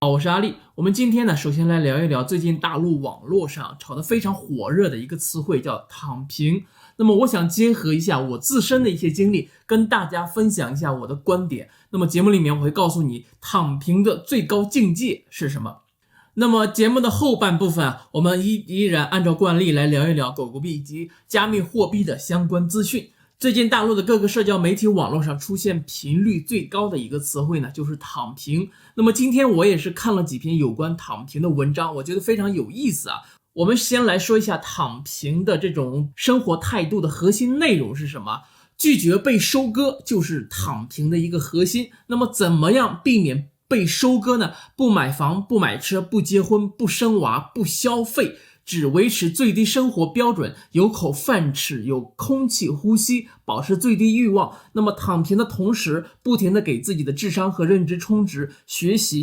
好，我是阿力。我们今天呢，首先来聊一聊最近大陆网络上炒得非常火热的一个词汇，叫躺平。那么，我想结合一下我自身的一些经历，跟大家分享一下我的观点。那么，节目里面我会告诉你，躺平的最高境界是什么。那么节目的后半部分啊，我们依然按照惯例来聊一聊狗狗币以及加密货币的相关资讯。最近大陆的各个社交媒体网络上出现频率最高的一个词汇呢，就是躺平。那么今天我也是看了几篇有关躺平的文章，我觉得非常有意思啊。我们先来说一下躺平的这种生活态度的核心内容是什么？拒绝被收割就是躺平的一个核心。那么怎么样避免被收割呢？不买房，不买车，不结婚，不生娃，不消费，只维持最低生活标准，有口饭吃，有空气呼吸，保持最低欲望。那么躺平的同时，不停地给自己的智商和认知充值，学习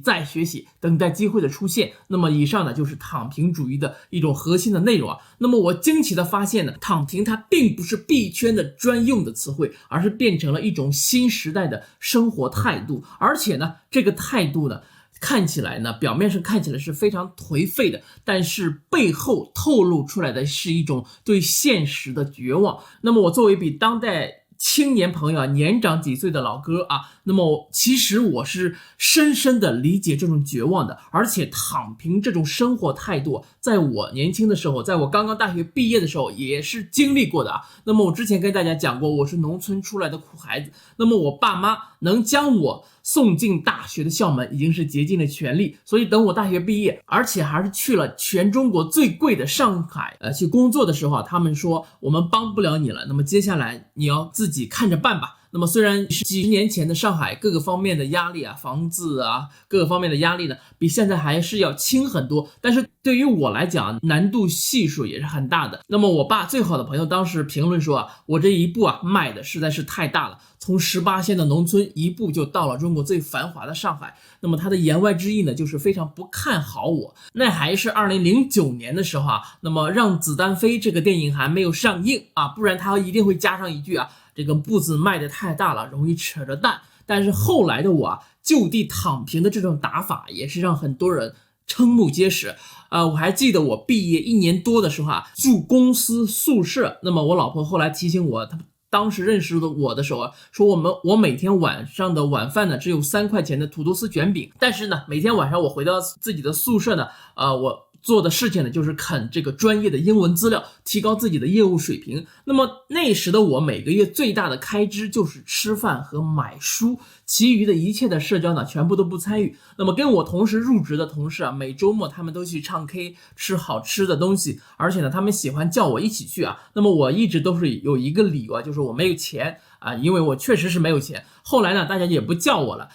再学习，等待机会的出现。那么以上呢，就是躺平主义的一种核心的内容啊。那么我惊奇的发现呢，躺平它并不是币圈的专用的词汇，而是变成了一种新时代的生活态度。而且呢，这个态度呢，看起来呢，表面上看起来是非常颓废的，但是背后透露出来的是一种对现实的绝望。那么我作为比当代青年朋友啊年长几岁的老哥啊，那么其实我是深深的理解这种绝望的，而且躺平这种生活态度，在我年轻的时候，在我刚刚大学毕业的时候也是经历过的啊。那么我之前跟大家讲过，我是农村出来的苦孩子，那么我爸妈能将我送进大学的校门已经是竭尽了全力，所以等我大学毕业，而且还是去了全中国最贵的上海去工作的时候啊，他们说我们帮不了你了，那么接下来你要自己看着办吧。那么虽然几十年前的上海各个方面的压力啊，房子啊，各个方面的压力呢，比现在还是要轻很多，但是对于我来讲，难度系数也是很大的。那么我爸最好的朋友当时评论说啊，我这一步啊迈的实在是太大了，从18线的农村一步就到了中国最繁华的上海。那么他的言外之意呢，就是非常不看好我。那还是2009年的时候啊，那么让子弹飞这个电影还没有上映啊，不然他一定会加上一句啊，这个步子迈得太大了，容易扯着蛋。但是后来的我啊，就地躺平的这种打法也是让很多人瞠目结舌。我还记得我毕业1年多的时候啊，住公司宿舍。那么我老婆后来提醒我，她当时认识我的时候啊，说我每天晚上的晚饭呢只有3块钱的土豆丝卷饼，但是呢每天晚上我回到自己的宿舍呢，我做的事情呢，就是啃这个专业的英文资料，提高自己的业务水平。那么那时的我每个月最大的开支就是吃饭和买书，其余的一切的社交呢，全部都不参与。那么跟我同时入职的同事啊，每周末他们都去唱 K， 吃好吃的东西，而且呢，他们喜欢叫我一起去啊。那么我一直都是有一个理由啊，就是我没有钱啊，因为我确实是没有钱。后来呢，大家也不叫我了，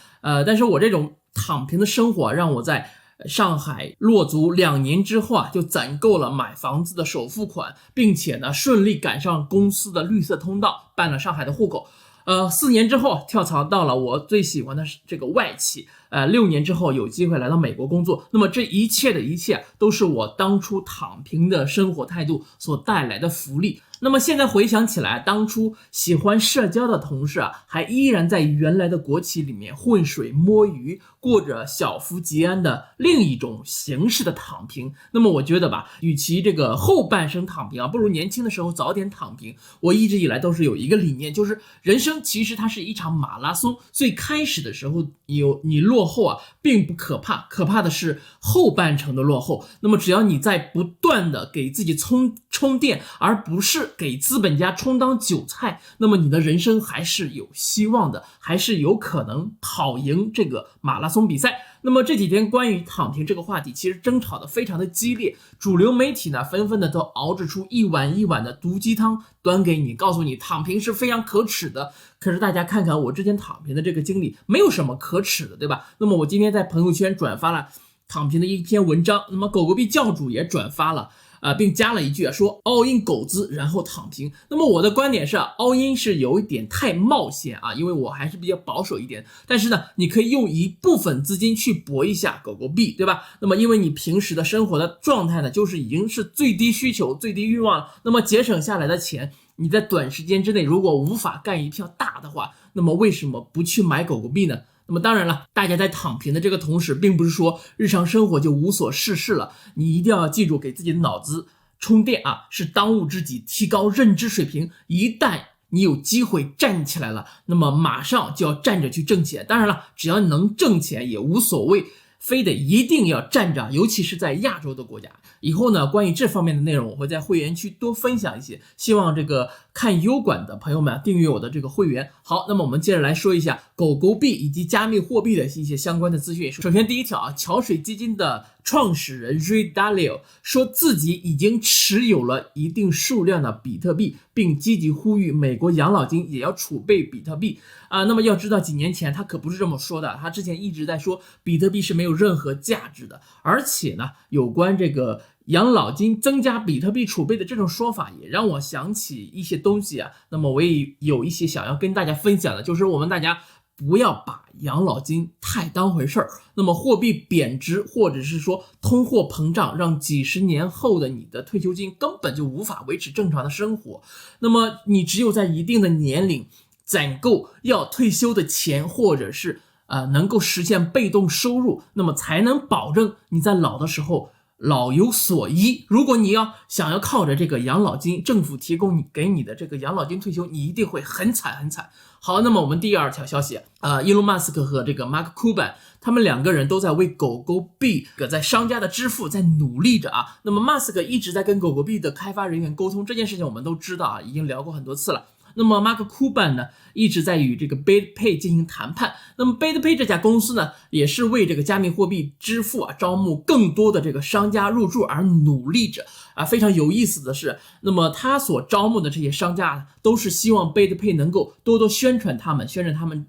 但是我这种躺平的生活让我在上海落足2年之后啊，就攒够了买房子的首付款，并且呢顺利赶上公司的绿色通道，办了上海的户口。4年之后跳槽到了我最喜欢的这个外企，6年之后有机会来到美国工作。那么这一切的一切都是我当初躺平的生活态度所带来的福利。那么现在回想起来，当初喜欢社交的同事啊，还依然在原来的国企里面浑水摸鱼，过着小富即安的另一种形式的躺平。那么我觉得吧，与其这个后半生躺平啊，不如年轻的时候早点躺平。我一直以来都是有一个理念，就是人生其实它是一场马拉松，最开始的时候你落后啊，并不可怕，可怕的是后半程的落后。那么只要你在不断的给自己充电，而不是给资本家充当韭菜，那么你的人生还是有希望的，还是有可能跑赢这个马拉松比赛。那么这几天关于躺平这个话题，其实争吵的非常的激烈，主流媒体呢纷纷的都熬制出一碗一碗的毒鸡汤端给你，告诉你躺平是非常可耻的。可是大家看看我之前躺平的这个经历，没有什么可耻的，对吧？那么我今天在朋友圈转发了躺平的一篇文章，那么狗狗币教主也转发了。并加了一句说 all in 狗子，然后躺平。那么我的观点是all in 是有一点太冒险啊，因为我还是比较保守一点。但是呢，你可以用一部分资金去搏一下狗狗币，对吧？那么因为你平时的生活的状态呢，就是已经是最低需求、最低欲望了。那么节省下来的钱，你在短时间之内如果无法干一票大的话，那么为什么不去买狗狗币呢？那么当然了，大家在躺平的这个同时，并不是说日常生活就无所事事了，你一定要记住给自己的脑子充电啊，是当务之急，提高认知水平。一旦你有机会站起来了，那么马上就要站着去挣钱。当然了，只要你能挣钱也无所谓，非得一定要站着，尤其是在亚洲的国家。以后呢，关于这方面的内容，我会在会员区多分享一些，希望这个看优管的朋友们订阅我的这个会员。好，那么我们接着来说一下狗狗币以及加密货币的一些相关的资讯。首先第一条啊，桥水基金的创始人 Ray Dalio 说自己已经持有了一定数量的比特币，并积极呼吁美国养老金也要储备比特币啊。那么要知道，几年前他可不是这么说的，他之前一直在说比特币是没有任何价值的，而且呢，有关这个养老金增加比特币储备的这种说法，也让我想起一些东西啊。那么我也有一些想要跟大家分享的，就是我们大家不要把养老金太当回事儿。那么货币贬值或者是说通货膨胀，让几十年后的你的退休金根本就无法维持正常的生活。那么你只有在一定的年龄攒够要退休的钱，或者是能够实现被动收入，那么才能保证你在老的时候老有所依。如果你想要靠着这个养老金，政府提供给你的这个养老金退休，你一定会很惨很惨。好，那么我们第二条消息，伊隆马斯克和这个马克库班，他们两个人都在为狗狗币在商家的支付在努力着啊。那么马斯克一直在跟狗狗币的开发人员沟通，这件事情我们都知道啊，已经聊过很多次了。那么马克库班呢，一直在与这个 BitPay 进行谈判。那么 BitPay 这家公司呢，也是为这个加密货币支付招募更多的这个商家入驻而努力着啊。非常有意思的是，那么他所招募的这些商家都是希望 BitPay 能够多多宣传他们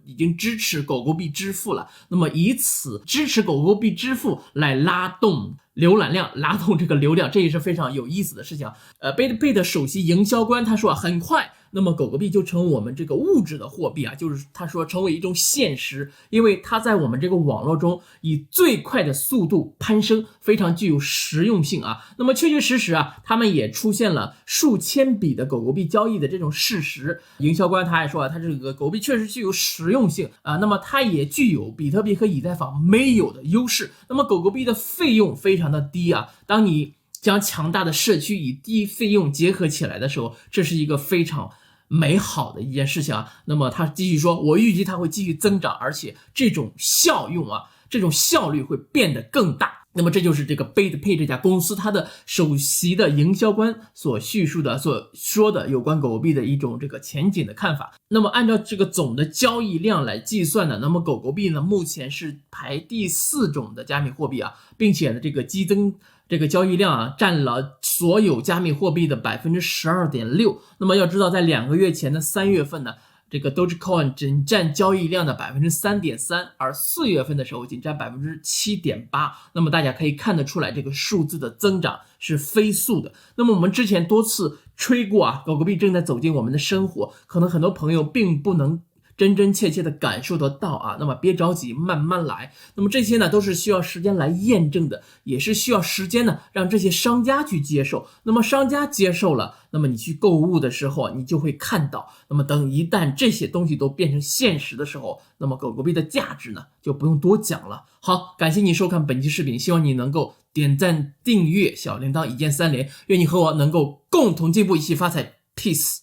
已经支持狗狗币支付了，那么以此支持狗狗币支付来拉动浏览量，拉动这个流量，这也是非常有意思的事情。BitPay 的首席营销官他说很快，那么狗狗币就成我们这个物质的货币啊，就是他说成为一种现实，因为它在我们这个网络中以最快的速度攀升，非常具有实用性啊。那么确确实实啊，他们也出现了数千笔的狗狗币交易的这种事实。营销官他还说，他这个狗币确实具有实用性啊，那么它也具有比特币和以太坊没有的优势。那么狗狗币的费用非常的低啊，当你将强大的社区以低费用结合起来的时候，这是一个非常美好的一件事情啊。那么他继续说，我预计它会继续增长，而且这种效用啊，这种效率会变得更大。那么这就是这个 BitPay 这家公司它的首席的营销官所叙述的所说的有关狗狗币的一种这个前景的看法。那么按照这个总的交易量来计算呢，那么狗狗币呢目前是排第4种的加密货币啊，并且呢这个激增这个交易量啊占了所有加密货币的 12.6%。 那么要知道在2个月前的3月份呢，这个 Dogecoin 仅占交易量的 3.3%， 而4月份的时候仅占 7.8%。 那么大家可以看得出来，这个数字的增长是飞速的。那么我们之前多次吹过啊，狗狗币正在走进我们的生活，可能很多朋友并不能真真切切的感受得到啊，那么别着急，慢慢来。那么这些呢都是需要时间来验证的，也是需要时间呢让这些商家去接受。那么商家接受了，那么你去购物的时候你就会看到，那么等一旦这些东西都变成现实的时候，那么狗狗币的价值呢就不用多讲了。好，感谢你收看本期视频，希望你能够点赞订阅小铃铛一键3连，愿你和我能够共同进步，一起发财。 Peace。